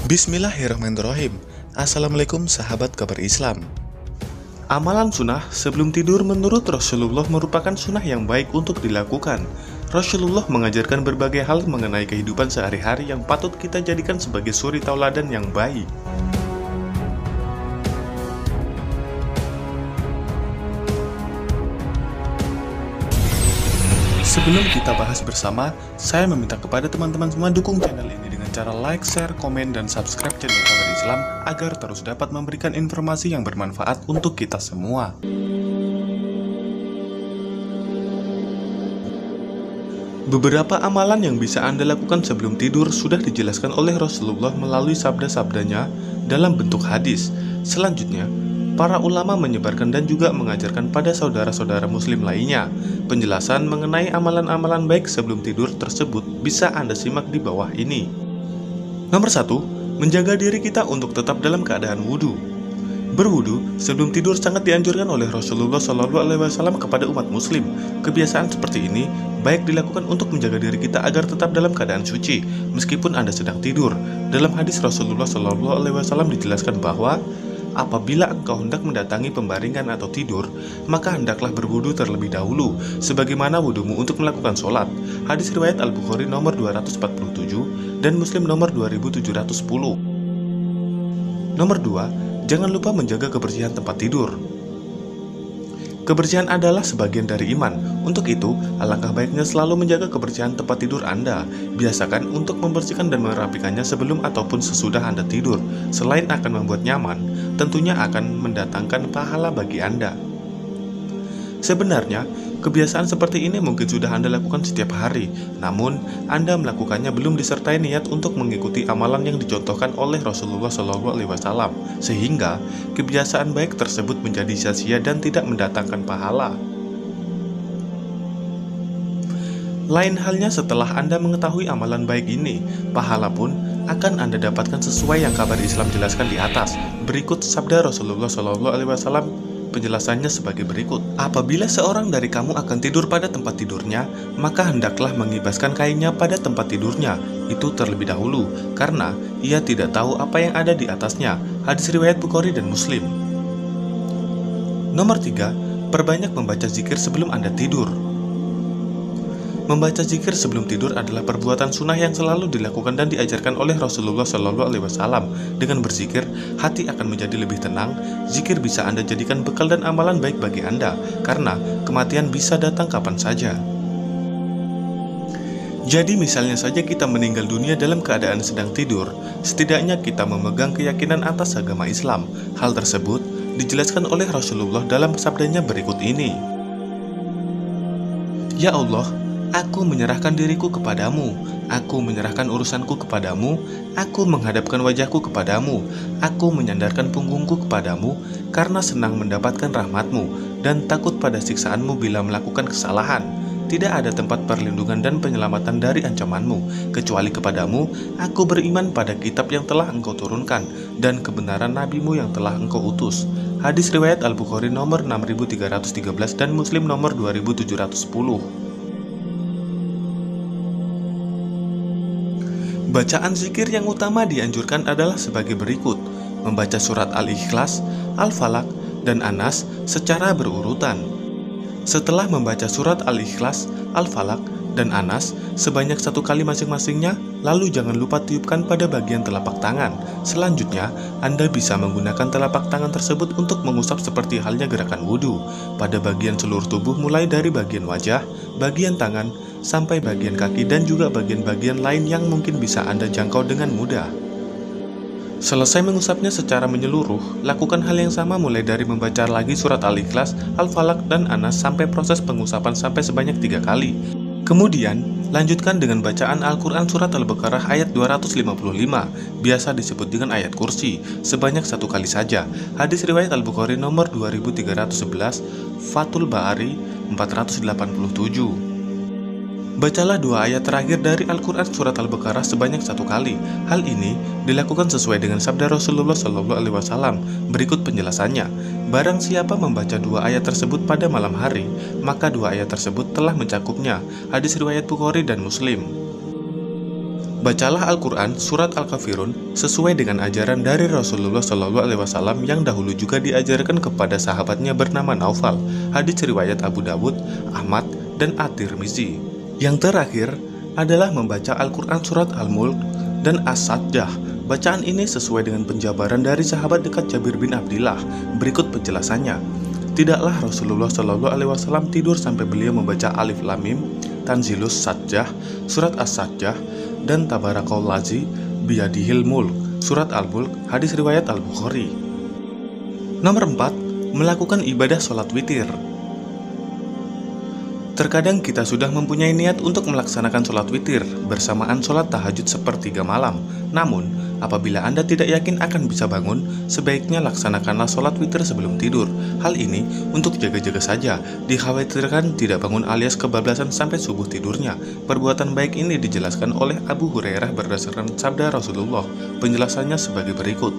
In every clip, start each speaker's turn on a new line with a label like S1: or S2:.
S1: Bismillahirrahmanirrahim. Assalamualaikum sahabat kabar Islam. Amalan sunnah sebelum tidur menurut Rasulullah merupakan sunnah yang baik untuk dilakukan. Rasulullah mengajarkan berbagai hal mengenai kehidupan sehari-hari yang patut kita jadikan sebagai suri tauladan yang baik. Sebelum kita bahas bersama, saya meminta kepada teman-teman semua dukung channel ini dengan cara like, share, komen, dan subscribe channel Kabar Islam agar terus dapat memberikan informasi yang bermanfaat untuk kita semua. Beberapa amalan yang bisa Anda lakukan sebelum tidur sudah dijelaskan oleh Rasulullah melalui sabda-sabdanya dalam bentuk hadis. Selanjutnya, para ulama menyebarkan dan juga mengajarkan pada saudara-saudara muslim lainnya. Penjelasan mengenai amalan-amalan baik sebelum tidur tersebut bisa Anda simak di bawah ini. Nomor 1, menjaga diri kita untuk tetap dalam keadaan wudhu. Berwudhu sebelum tidur sangat dianjurkan oleh Rasulullah SAW kepada umat muslim. Kebiasaan seperti ini baik dilakukan untuk menjaga diri kita agar tetap dalam keadaan suci meskipun Anda sedang tidur. Dalam hadis Rasulullah SAW dijelaskan bahwa apabila engkau hendak mendatangi pembaringan atau tidur, maka hendaklah berwudu terlebih dahulu, sebagaimana wudumu untuk melakukan sholat. Hadis riwayat Al-Bukhari nomor 247 dan Muslim nomor 2710. Nomor 2, jangan lupa menjaga kebersihan tempat tidur. Kebersihan adalah sebagian dari iman. Untuk itu, alangkah baiknya selalu menjaga kebersihan tempat tidur Anda. Biasakan untuk membersihkan dan merapikannya sebelum ataupun sesudah Anda tidur. Selain akan membuat nyaman, tentunya akan mendatangkan pahala bagi Anda. Sebenarnya, kebiasaan seperti ini mungkin sudah Anda lakukan setiap hari, namun Anda melakukannya belum disertai niat untuk mengikuti amalan yang dicontohkan oleh Rasulullah SAW, sehingga kebiasaan baik tersebut menjadi sia-sia dan tidak mendatangkan pahala. Lain halnya setelah Anda mengetahui amalan baik ini, pahala pun akan Anda dapatkan sesuai yang kabar Islam jelaskan di atas. Berikut sabda Rasulullah SAW. Penjelasannya sebagai berikut. Apabila seorang dari kamu akan tidur pada tempat tidurnya, maka hendaklah mengibaskan kainnya pada tempat tidurnya itu terlebih dahulu, karena ia tidak tahu apa yang ada di atasnya. Hadis riwayat Bukhari dan Muslim. Nomor 3, perbanyak membaca zikir sebelum Anda tidur. Membaca zikir sebelum tidur adalah perbuatan sunnah yang selalu dilakukan dan diajarkan oleh Rasulullah SAW. Dengan berzikir, hati akan menjadi lebih tenang. Zikir bisa Anda jadikan bekal dan amalan baik bagi Anda, karena kematian bisa datang kapan saja. Jadi misalnya saja kita meninggal dunia dalam keadaan sedang tidur, setidaknya kita memegang keyakinan atas agama Islam. Hal tersebut dijelaskan oleh Rasulullah dalam sabdanya berikut ini. Ya Allah, aku menyerahkan diriku kepadamu, aku menyerahkan urusanku kepadamu, aku menghadapkan wajahku kepadamu, aku menyandarkan punggungku kepadamu, karena senang mendapatkan rahmatmu, dan takut pada siksaanmu bila melakukan kesalahan. Tidak ada tempat perlindungan dan penyelamatan dari ancamanmu, kecuali kepadamu. Aku beriman pada kitab yang telah engkau turunkan, dan kebenaran nabimu yang telah engkau utus. Hadis riwayat Al-Bukhari nomor 6313 dan Muslim nomor 2710. Bacaan zikir yang utama dianjurkan adalah sebagai berikut: membaca surat Al-Ikhlas, Al-Falaq, dan An-Nas secara berurutan. Setelah membaca surat Al-Ikhlas, Al-Falaq, dan An-Nas sebanyak 1 kali masing-masingnya, lalu jangan lupa tiupkan pada bagian telapak tangan. Selanjutnya, Anda bisa menggunakan telapak tangan tersebut untuk mengusap seperti halnya gerakan wudhu pada bagian seluruh tubuh, mulai dari bagian wajah, bagian tangan, sampai bagian kaki dan juga bagian-bagian lain yang mungkin bisa Anda jangkau dengan mudah. Selesai mengusapnya secara menyeluruh, lakukan hal yang sama mulai dari membaca lagi surat Al-Ikhlas, Al-Falaq, dan An-Nas sampai proses pengusapan sampai sebanyak 3 kali. Kemudian, Lanjutkan dengan bacaan Al-Quran Surat Al-Baqarah ayat 255, biasa disebut dengan ayat kursi, sebanyak 1 kali saja. Hadis riwayat Al-Bukhari nomor 2311, Fathul Bari 487. Bacalah 2 ayat terakhir dari Al-Quran Surat Al-Baqarah sebanyak 1 kali. Hal ini dilakukan sesuai dengan sabda Rasulullah SAW. Berikut penjelasannya. Barang siapa membaca 2 ayat tersebut pada malam hari, maka 2 ayat tersebut telah mencakupnya. Hadis riwayat Bukhari dan Muslim. Bacalah Al-Quran Surat Al-Kafirun sesuai dengan ajaran dari Rasulullah SAW yang dahulu juga diajarkan kepada sahabatnya bernama Naufal. Hadis riwayat Abu Dawud, Ahmad, dan At-Tirmizi. Yang terakhir adalah membaca Al-Quran Surat Al-Mulk dan As-Sajdah. Bacaan ini sesuai dengan penjabaran dari sahabat dekat Jabir bin Abdillah. Berikut penjelasannya. Tidaklah Rasulullah SAW tidur sampai beliau membaca Alif Lam Mim, Tanzilus Sajdah, Surat As-Sajdah, dan Tabarakallazi Biyadihil Mulk, Surat Al-Mulk. Hadis riwayat Al-Bukhari. Nomor 4. Melakukan ibadah sholat witir. Terkadang kita sudah mempunyai niat untuk melaksanakan sholat witir bersamaan sholat tahajud sepertiga malam. Namun, apabila Anda tidak yakin akan bisa bangun, sebaiknya laksanakanlah sholat witir sebelum tidur. Hal ini untuk jaga-jaga saja, dikhawatirkan tidak bangun alias kebablasan sampai subuh tidurnya. Perbuatan baik ini dijelaskan oleh Abu Hurairah berdasarkan sabda Rasulullah. Penjelasannya sebagai berikut.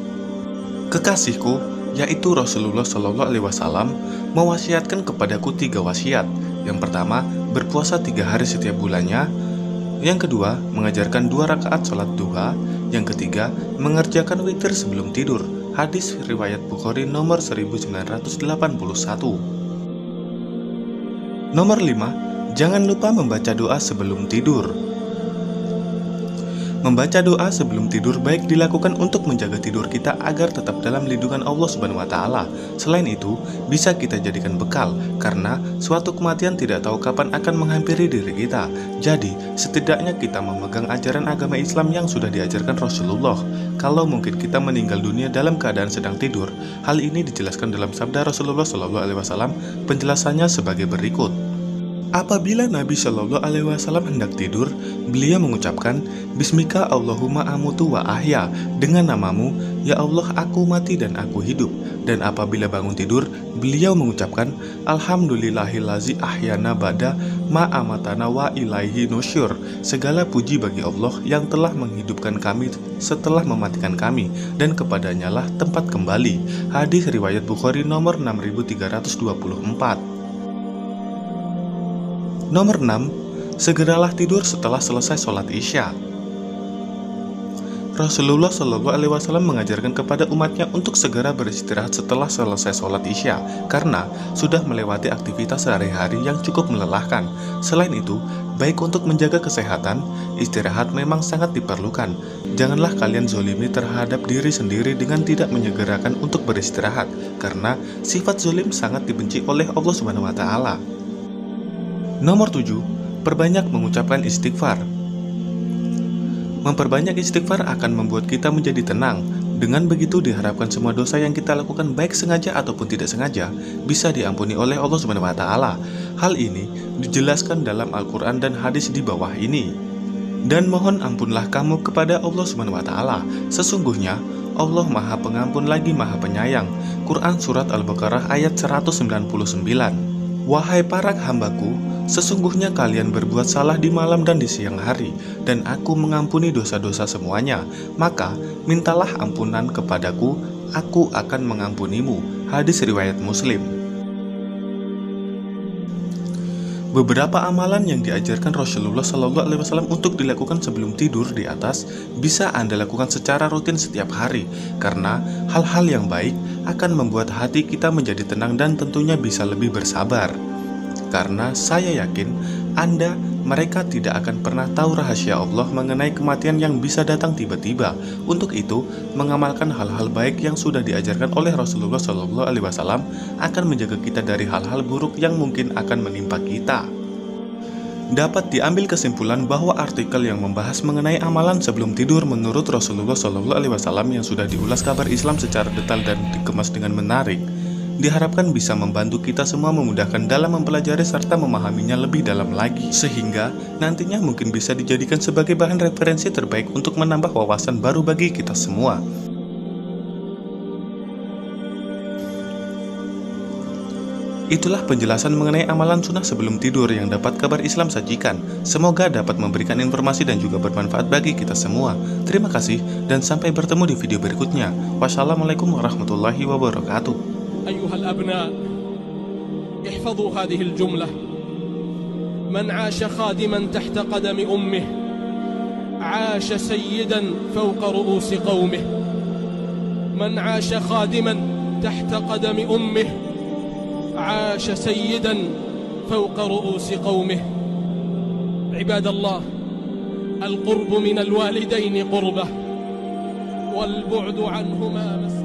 S1: Kekasihku, yaitu Rasulullah SAW, mewasiatkan kepadaku 3 wasiat. Yang pertama, berpuasa 3 hari setiap bulannya. Yang kedua, mengajarkan 2 rakaat sholat duha. Yang ketiga, mengerjakan witir sebelum tidur. Hadis riwayat Bukhari nomor 1981. Nomor 5. Jangan lupa membaca doa sebelum tidur. Membaca doa sebelum tidur baik dilakukan untuk menjaga tidur kita agar tetap dalam lindungan Allah Subhanahu wa Ta'ala. Selain itu, bisa kita jadikan bekal karena suatu kematian tidak tahu kapan akan menghampiri diri kita. Jadi, setidaknya kita memegang ajaran agama Islam yang sudah diajarkan Rasulullah. Kalau mungkin kita meninggal dunia dalam keadaan sedang tidur, hal ini dijelaskan dalam sabda Rasulullah SAW. Penjelasannya sebagai berikut. Apabila Nabi Shallallahu Alaihi Wasallam hendak tidur, beliau mengucapkan, Bismika Allahumma amutu wa ahya, dengan namamu, ya Allah aku mati dan aku hidup. Dan apabila bangun tidur, beliau mengucapkan, Alhamdulillahillazi ahyana ba'da ma amatana wa ilaihi nusyur. Segala puji bagi Allah yang telah menghidupkan kami setelah mematikan kami, dan kepadanya lah tempat kembali. Hadis riwayat Bukhari nomor 6324. Nomor 6. Segeralah tidur setelah selesai sholat Isya. Rasulullah SAW mengajarkan kepada umatnya untuk segera beristirahat setelah selesai sholat Isya karena sudah melewati aktivitas sehari-hari yang cukup melelahkan. Selain itu, baik untuk menjaga kesehatan, istirahat memang sangat diperlukan. Janganlah kalian zolimi terhadap diri sendiri dengan tidak menyegerakan untuk beristirahat karena sifat zolim sangat dibenci oleh Allah Subhanahu wa Ta'ala. Nomor 7. Perbanyak mengucapkan istighfar. Memperbanyak istighfar akan membuat kita menjadi tenang. Dengan begitu diharapkan semua dosa yang kita lakukan baik sengaja ataupun tidak sengaja bisa diampuni oleh Allah Subhanahu wa Ta'ala. Hal ini dijelaskan dalam Al-Quran dan hadis di bawah ini. Dan mohon ampunlah kamu kepada Allah Subhanahu wa Ta'ala. Sesungguhnya Allah Maha Pengampun lagi Maha Penyayang. Quran Surat Al-Baqarah ayat 199. Wahai para hambaku, sesungguhnya kalian berbuat salah di malam dan di siang hari, dan aku mengampuni dosa-dosa semuanya. Maka mintalah ampunan kepadaku, aku akan mengampunimu. Hadis riwayat Muslim. Beberapa amalan yang diajarkan Rasulullah SAW untuk dilakukan sebelum tidur di atas bisa Anda lakukan secara rutin setiap hari, karena hal-hal yang baik akan membuat hati kita menjadi tenang dan tentunya bisa lebih bersabar. Karena saya yakin mereka tidak akan pernah tahu rahasia Allah mengenai kematian yang bisa datang tiba-tiba. Untuk itu, mengamalkan hal-hal baik yang sudah diajarkan oleh Rasulullah SAW akan menjaga kita dari hal-hal buruk yang mungkin akan menimpa kita. Dapat diambil kesimpulan bahwa artikel yang membahas mengenai amalan sebelum tidur menurut Rasulullah SAW yang sudah diulas kabar Islam secara detail dan dikemas dengan menarik, diharapkan bisa membantu kita semua memudahkan dalam mempelajari serta memahaminya lebih dalam lagi, sehingga nantinya mungkin bisa dijadikan sebagai bahan referensi terbaik untuk menambah wawasan baru bagi kita semua. Itulah penjelasan mengenai amalan sunnah sebelum tidur yang dapat Kabar Islam sajikan. Semoga dapat memberikan informasi dan juga bermanfaat bagi kita semua. Terima kasih dan sampai bertemu di video berikutnya. Wassalamualaikum warahmatullahi wabarakatuh.
S2: Ayuhal abna, ihfadhu hadhihi al-jumlah. Man 'asha khadiman tahta qadami ummih, 'asha sayyidan fawqa ru'usi qaumih. Man 'asha khadiman tahta qadami ummih, عاش سيدا فوق رؤوس قومه. عباد الله، القرب من الوالدين قربة، والبعد عنهما مسؤولية.